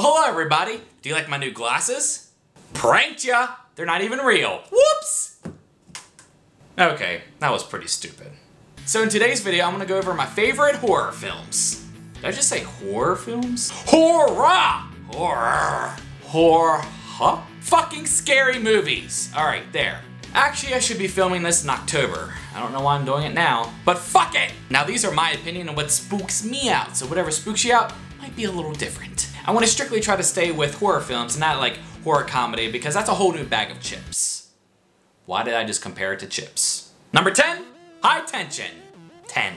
Well, hello everybody. Do you like my new glasses? Pranked ya! They're not even real. Whoops! Okay, that was pretty stupid. So in today's video, I'm gonna go over my favorite horror films. Did I just say horror films? Horror! Horror. Horror. Huh? Fucking scary movies. Alright, there. Actually, I should be filming this in October. I don't know why I'm doing it now, but fuck it! Now these are my opinion on what spooks me out, so whatever spooks you out might be a little different. I want to strictly try to stay with horror films and not like horror comedy because that's a whole new bag of chips. Why did I just compare it to chips? Number 10, High Tension. 10.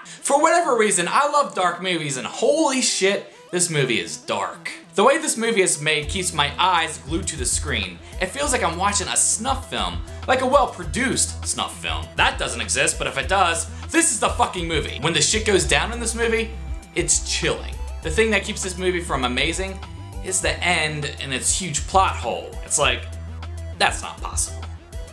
For whatever reason, I love dark movies and holy shit, this movie is dark. The way this movie is made keeps my eyes glued to the screen. It feels like I'm watching a snuff film, like a well-produced snuff film. That doesn't exist, but if it does, this is the fucking movie. When the shit goes down in this movie, it's chilling. The thing that keeps this movie from amazing is the end and its huge plot hole. It's like, that's not possible.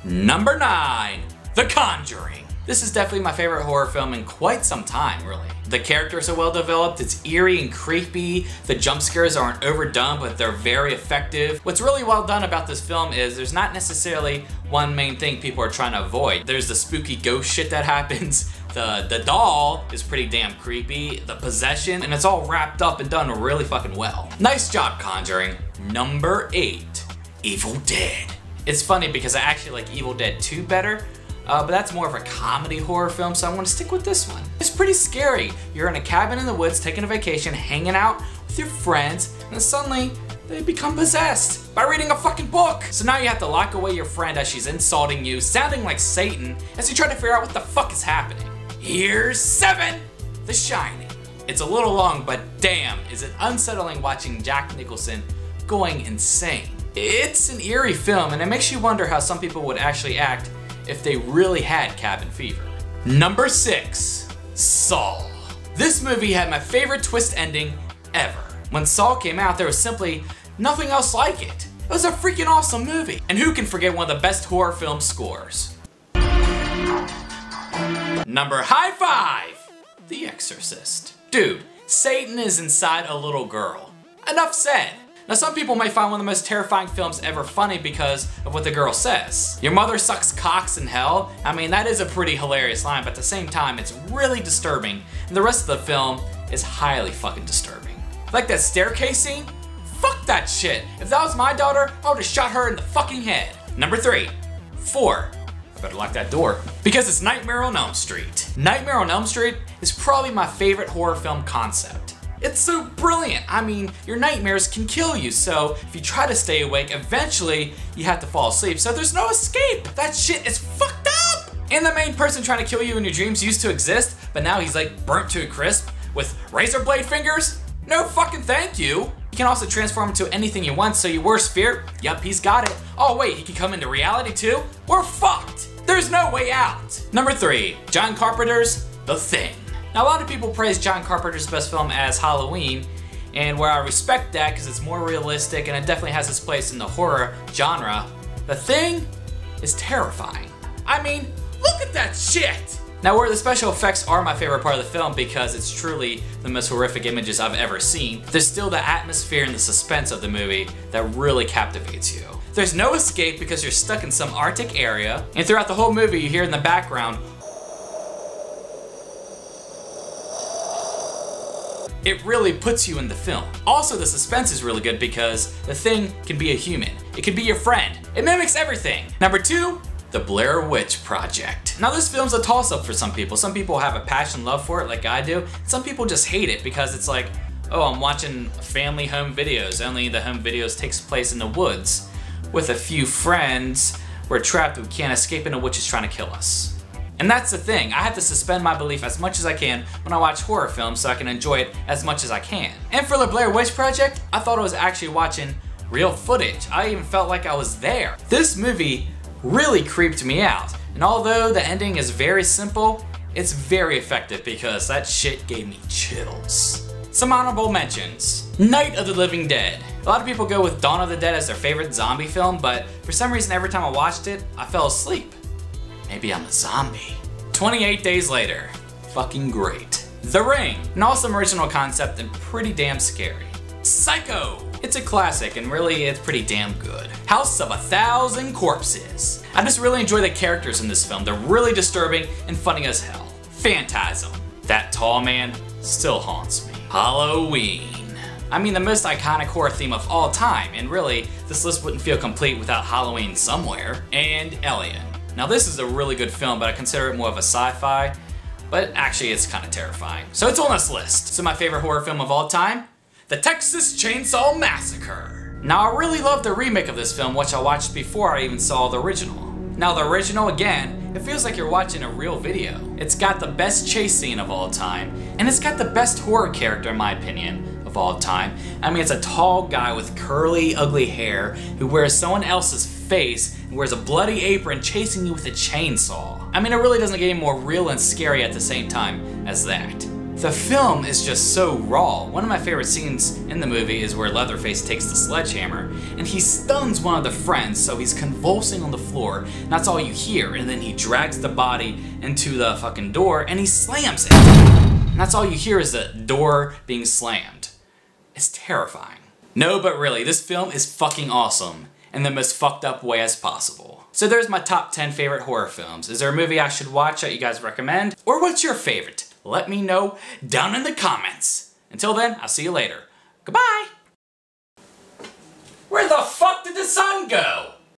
Number 9, The Conjuring. This is definitely my favorite horror film in quite some time, really. The characters are well developed, it's eerie and creepy, the jump scares aren't overdone, but they're very effective. What's really well done about this film is there's not necessarily one main thing people are trying to avoid. There's the spooky ghost shit that happens, the doll is pretty damn creepy, the possession, and it's all wrapped up and done really fucking well. Nice job, Conjuring. Number 8, Evil Dead. It's funny because I actually like Evil Dead 2 better, but that's more of a comedy horror film, so I'm gonna stick with this one. It's pretty scary. You're in a cabin in the woods, taking a vacation, hanging out with your friends, and then suddenly they become possessed by reading a fucking book. So now you have to lock away your friend as she's insulting you, sounding like Satan, as you try to figure out what the fuck is happening. Here's 7, The Shining. It's a little long, but damn, is it unsettling watching Jack Nicholson going insane. It's an eerie film, and it makes you wonder how some people would actually act if they really had cabin fever. Number 6, Saw. This movie had my favorite twist ending ever. When Saw came out, there was simply nothing else like it. It was a freaking awesome movie. And who can forget one of the best horror film scores? Number high 5, The Exorcist. Dude, Satan is inside a little girl. Enough said. Now some people might find one of the most terrifying films ever funny because of what the girl says. Your mother sucks cocks in hell. I mean, that is a pretty hilarious line, but at the same time, it's really disturbing. And the rest of the film is highly fucking disturbing. Like that staircase scene? Fuck that shit. If that was my daughter, I would've shot her in the fucking head. Number 3, 4. I better lock that door. Because it's Nightmare on Elm Street. Nightmare on Elm Street is probably my favorite horror film concept. It's so brilliant. I mean, your nightmares can kill you, so if you try to stay awake, eventually you have to fall asleep, so there's no escape. That shit is fucked up. And the main person trying to kill you in your dreams used to exist, but now he's like burnt to a crisp with razor blade fingers? No fucking thank you. You can also transform into anything you want, so your worst fear, yep, he's got it. Oh wait, he can come into reality too? We're fucked. There's no way out. Number 3, John Carpenter's The Thing. Now a lot of people praise John Carpenter's best film as Halloween, and where I respect that because it's more realistic and it definitely has its place in the horror genre, The Thing is terrifying. I mean, look at that shit! Now where the special effects are my favorite part of the film because it's truly the most horrific images I've ever seen, there's still the atmosphere and the suspense of the movie that really captivates you. There's no escape because you're stuck in some Arctic area, and throughout the whole movie you hear in the background, it really puts you in the film. Also, the suspense is really good because the thing can be a human. It can be your friend. It mimics everything. Number 2, The Blair Witch Project. Now this film's a toss-up for some people. Some people have a passion love for it like I do. Some people just hate it because it's like, oh, I'm watching family home videos, only the home videos takes place in the woods with a few friends. We're trapped, we can't escape, and a witch is trying to kill us. And that's the thing, I have to suspend my belief as much as I can when I watch horror films so I can enjoy it as much as I can. And for the Blair Witch Project, I thought I was actually watching real footage. I even felt like I was there. This movie really creeped me out. And although the ending is very simple, it's very effective because that shit gave me chills. Some honorable mentions. Night of the Living Dead. A lot of people go with Dawn of the Dead as their favorite zombie film, but for some reason every time I watched it, I fell asleep. Maybe I'm a zombie. 28 Days Later. Fucking great. The Ring. An awesome original concept and pretty damn scary. Psycho. It's a classic, and really, it's pretty damn good. House of a Thousand Corpses. I just really enjoy the characters in this film. They're really disturbing and funny as hell. Phantasm. That tall man still haunts me. Halloween. I mean, the most iconic horror theme of all time, and really, this list wouldn't feel complete without Halloween somewhere. And Alien. Now this is a really good film, but I consider it more of a sci-fi, but actually it's kind of terrifying. So it's on this list. So my favorite horror film of all time? The Texas Chainsaw Massacre. Now I really love the remake of this film, which I watched before I even saw the original. Now the original, again, it feels like you're watching a real video. It's got the best chase scene of all time, and it's got the best horror character in my opinion of all time. I mean, it's a tall guy with curly, ugly hair who wears someone else's face and wears a bloody apron chasing you with a chainsaw. I mean, it really doesn't get any more real and scary at the same time as that. The film is just so raw. One of my favorite scenes in the movie is where Leatherface takes the sledgehammer and he stuns one of the friends, so he's convulsing on the floor, and that's all you hear, and then he drags the body into the fucking door and he slams it. And that's all you hear is the door being slammed. It's terrifying. No, but really, this film is fucking awesome in the most fucked up way as possible. So there's my top 10 favorite horror films. Is there a movie I should watch that you guys recommend? Or what's your favorite? Let me know down in the comments. Until then, I'll see you later. Goodbye! Where the fuck did the sun go?